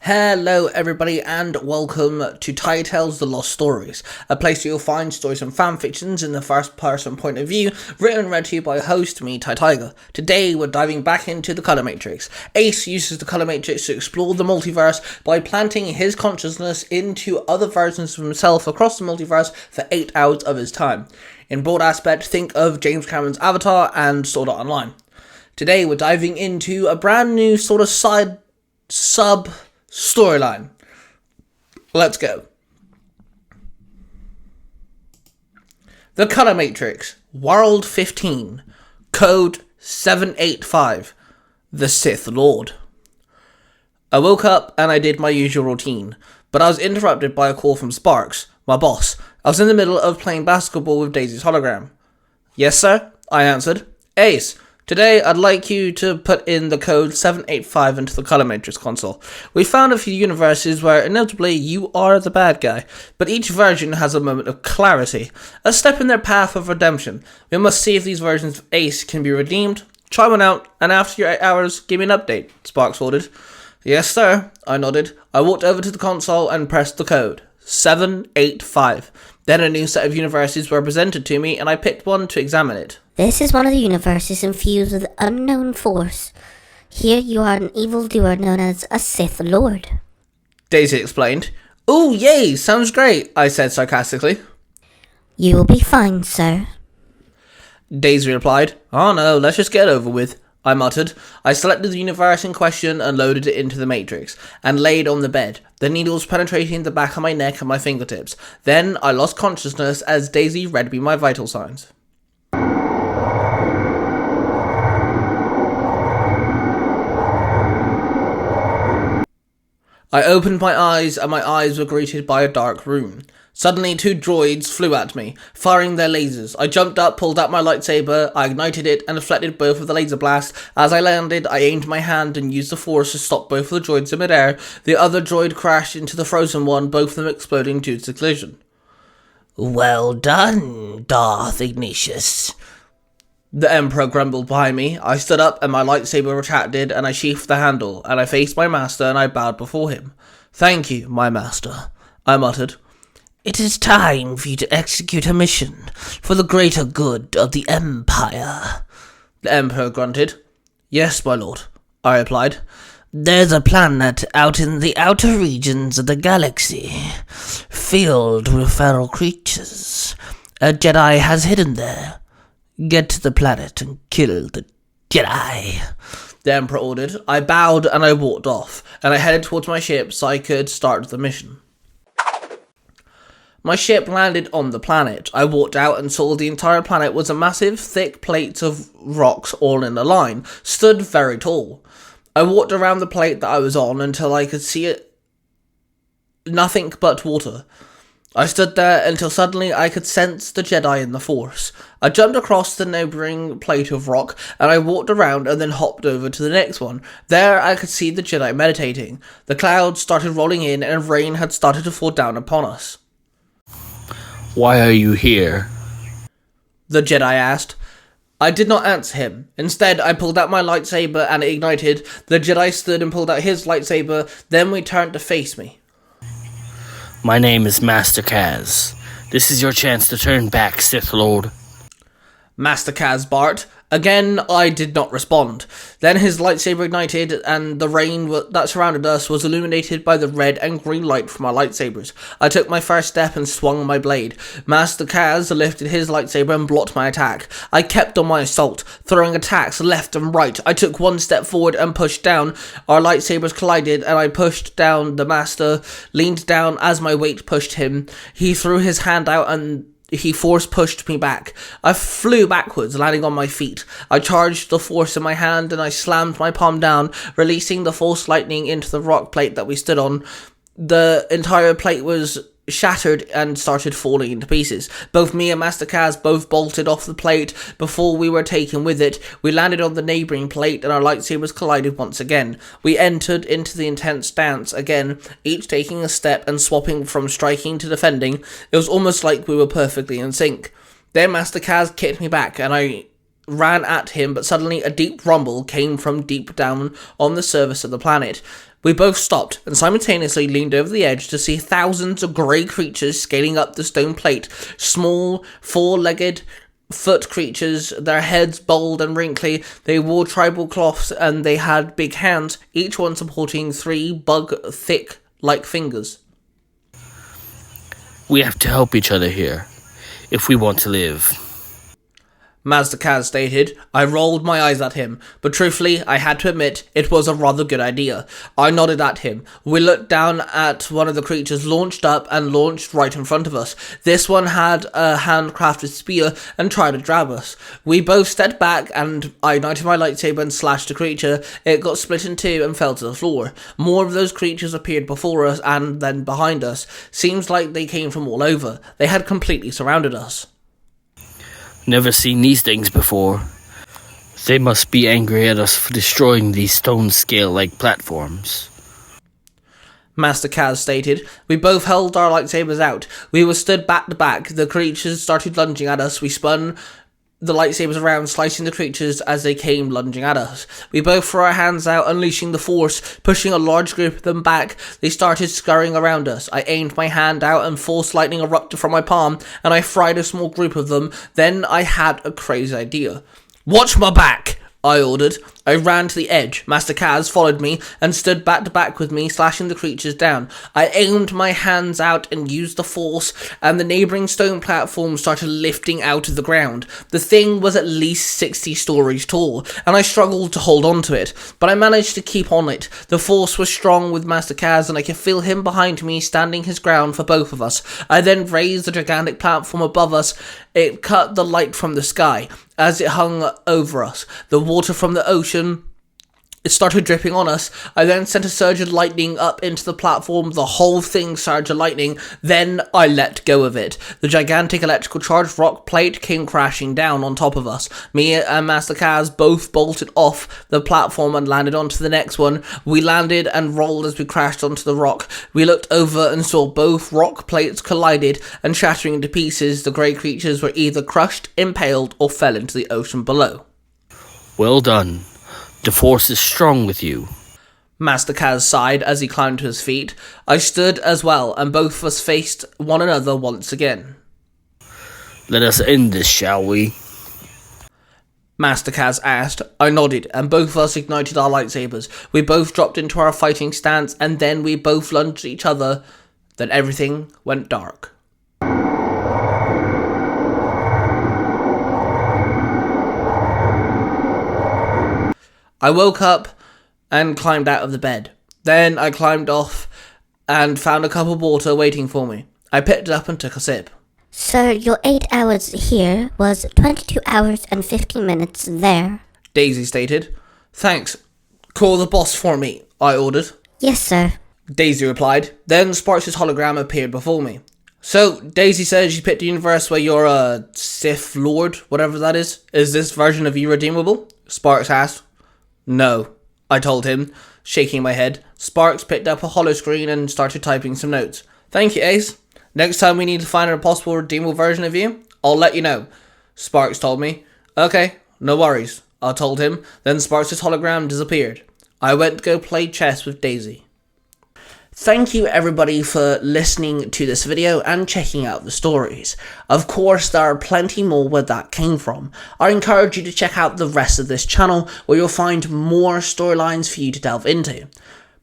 Hello everybody and welcome to Tiny Tales The Lost Stories, a place where you'll find stories and fanfictions in the first person point of view, written and read to you by host me, Tiger. Today we're diving back into the Colour Matrix. Ace uses the Colour Matrix to explore the multiverse by planting his consciousness into other versions of himself across the multiverse for 8 hours of his time. In broad aspect, think of James Cameron's Avatar and Sword Art Online. Today we're diving into a brand new sort of sub storyline. Let's go. The Colour Matrix, World 15, Code 785, The Sith Lord. I woke up and I did my usual routine, but I was interrupted by a call from Sparks, my boss. I was in the middle of playing basketball with Daisy's hologram. Yes, sir, I answered. Ace, today I'd like you to put in the code 785 into the Colour Matrix console. We found a few universes where inevitably you are the bad guy, but each version has a moment of clarity, a step in their path of redemption. We must see if these versions of Ace can be redeemed. Try one out, and after your 8 hours, give me an update, Sparks ordered. Yes, sir, I nodded. I walked over to the console and pressed the code, 785. Then a new set of universes were presented to me, and I picked one to examine it. This is one of the universes infused with unknown force. Here you are an evildoer known as a Sith Lord. Daisy explained. Ooh, yay, sounds great, I said sarcastically. You will be fine, sir. Daisy replied. Oh no, let's just get it over with, I muttered. I selected the universe in question and loaded it into the Matrix, and laid on the bed, the needles penetrating the back of my neck and my fingertips. Then I lost consciousness as Daisy read me my vital signs. I opened my eyes, and my eyes were greeted by a dark room. Suddenly, 2 droids flew at me, firing their lasers. I jumped up, pulled out my lightsaber, I ignited it, and deflected both of the laser blasts. As I landed, I aimed my hand and used the force to stop both of the droids in midair. The other droid crashed into the frozen one, both of them exploding due to the collision. Well done, Darth Ignatius, the Emperor grumbled behind me. I stood up and my lightsaber retracted and I sheathed the handle, and I faced my master and I bowed before him. Thank you, my master, I muttered. It is time for you to execute a mission for the greater good of the Empire, the Emperor grunted. Yes, my lord, I replied. There's a planet out in the outer regions of the galaxy, filled with feral creatures. A Jedi has hidden there. Get to the planet and kill the Jedi, the Emperor ordered. I bowed and I walked off, and I headed towards my ship so I could start the mission. My ship landed on the planet. I walked out and saw the entire planet was a massive, thick plate of rocks all in a line, stood very tall. I walked around the plate that I was on until I could see it. Nothing but water. I stood there until suddenly I could sense the Jedi in the Force. I jumped across the neighbouring plate of rock, and I walked around and then hopped over to the next one. There I could see the Jedi meditating. The clouds started rolling in and rain had started to fall down upon us. Why are you here? The Jedi asked. I did not answer him. Instead, I pulled out my lightsaber and it ignited. The Jedi stood and pulled out his lightsaber, then we turned to face me. My name is Master Kaz. This is your chance to turn back, Sith Lord. Master Kaz barked. Again, I did not respond. Then his lightsaber ignited, and the rain that surrounded us was illuminated by the red and green light from our lightsabers. I took my first step and swung my blade. Master Kaz lifted his lightsaber and blocked my attack. I kept on my assault, throwing attacks left and right. I took one step forward and pushed down. Our lightsabers collided, and I pushed down. The Master leaned down as my weight pushed him. He threw his hand out and he force-pushed me back. I flew backwards, landing on my feet. I charged the force in my hand and I slammed my palm down, releasing the force lightning into the rock plate that we stood on. The entire plate was shattered and started falling into pieces. Both me and Master Kaz both bolted off the plate before we were taken with it. We landed on the neighbouring plate and our lightsabers collided once again. We entered into the intense dance again, each taking a step and swapping from striking to defending. It was almost like we were perfectly in sync. Then Master Kaz kicked me back and I ran at him, but suddenly a deep rumble came from deep down on the surface of the planet. We both stopped and simultaneously leaned over the edge to see thousands of grey creatures scaling up the stone plate. Small, four-legged foot creatures, their heads bald and wrinkly. They wore tribal cloths and they had big hands, each one supporting 3 bug-thick like fingers. We have to help each other here, if we want to live. Master Kaz stated. I rolled my eyes at him, but truthfully, I had to admit, it was a rather good idea. I nodded at him. We looked down at one of the creatures launched up and launched right in front of us. This one had a handcrafted spear and tried to grab us. We both stepped back and I ignited my lightsaber and slashed the creature. It got split in two and fell to the floor. More of those creatures appeared before us and then behind us. Seems like they came from all over. They had completely surrounded us. Never seen these things before. They must be angry at us for destroying these stone scale-like platforms. Master Kaz stated. We both held our lightsabers out. We were stood back to back. The creatures started lunging at us. We spun the lightsabers around, slicing the creatures as they came lunging at us. We both threw our hands out, unleashing the force, pushing a large group of them back. They started scurrying around us. I aimed my hand out and force lightning erupted from my palm, and I fried a small group of them. Then I had a crazy idea. "Watch my back!" I ordered. I ran to the edge. Master Kaz followed me and stood back to back with me, slashing the creatures down. I aimed my hands out and used the force, and the neighbouring stone platform started lifting out of the ground. The thing was at least 60 stories tall, and I struggled to hold on to it, but I managed to keep on it. The force was strong with Master Kaz, and I could feel him behind me, standing his ground for both of us. I then raised the gigantic platform above us. It cut the light from the sky as it hung over us. The water from the ocean, it started dripping on us. I then sent a surge of lightning up into the platform. The whole thing surged of lightning. Then I let go of it. The gigantic electrical charged rock plate came crashing down on top of us. Me and Master Kaz both bolted off the platform and landed onto the next one. We landed and rolled as we crashed onto the rock. We looked over and saw both rock plates collided and shattering into pieces. The grey creatures were either crushed, impaled, or fell into the ocean below. Well done. The force is strong with you. Master Kaz sighed as he climbed to his feet. I stood as well, and both of us faced one another once again. Let us end this, shall we? Master Kaz asked. I nodded, and both of us ignited our lightsabers. We both dropped into our fighting stance, and then we both lunged at each other. Then everything went dark. I woke up and climbed out of the bed. Then I climbed off and found a cup of water waiting for me. I picked it up and took a sip. Sir, your 8 hours here was 22 hours and 15 minutes there. Daisy stated. Thanks. Call the boss for me, I ordered. Yes, sir. Daisy replied. Then Sparks' hologram appeared before me. So, Daisy says you picked a universe where you're a Sith Lord, whatever that is. Is this version of you redeemable? Sparks asked. No, I told him, shaking my head. Sparks picked up a holoscreen and started typing some notes. Thank you, Ace. Next time we need to find a possible redeemable version of you, I'll let you know. Sparks told me. Okay, no worries, I told him. Then Sparks' hologram disappeared. I went to go play chess with Daisy. Thank you everybody for listening to this video and checking out the stories. Of course, there are plenty more where that came from. I encourage you to check out the rest of this channel where you'll find more storylines for you to delve into.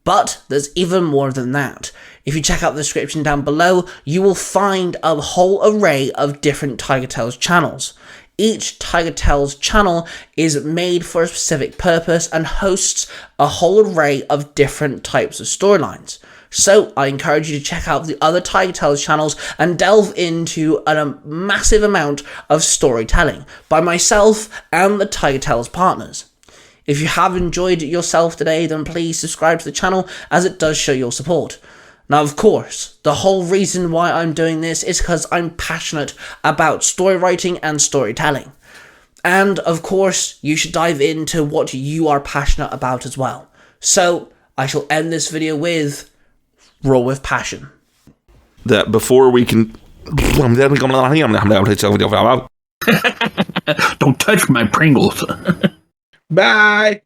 But there's even more than that. If you check out the description down below, you will find a whole array of different Tiger Tales channels. Each Tiger Tales channel is made for a specific purpose and hosts a whole array of different types of storylines. So I encourage you to check out the other Tiger Tales channels and delve into a massive amount of storytelling by myself and the Tiger Tales partners. If you have enjoyed yourself today, then please subscribe to the channel as it does show your support. Now, of course, the whole reason why I'm doing this is because I'm passionate about story writing and storytelling. And, of course, you should dive into what you are passionate about as well. So, I shall end this video with roll with passion. That before we can... Don't touch my Pringles. Bye!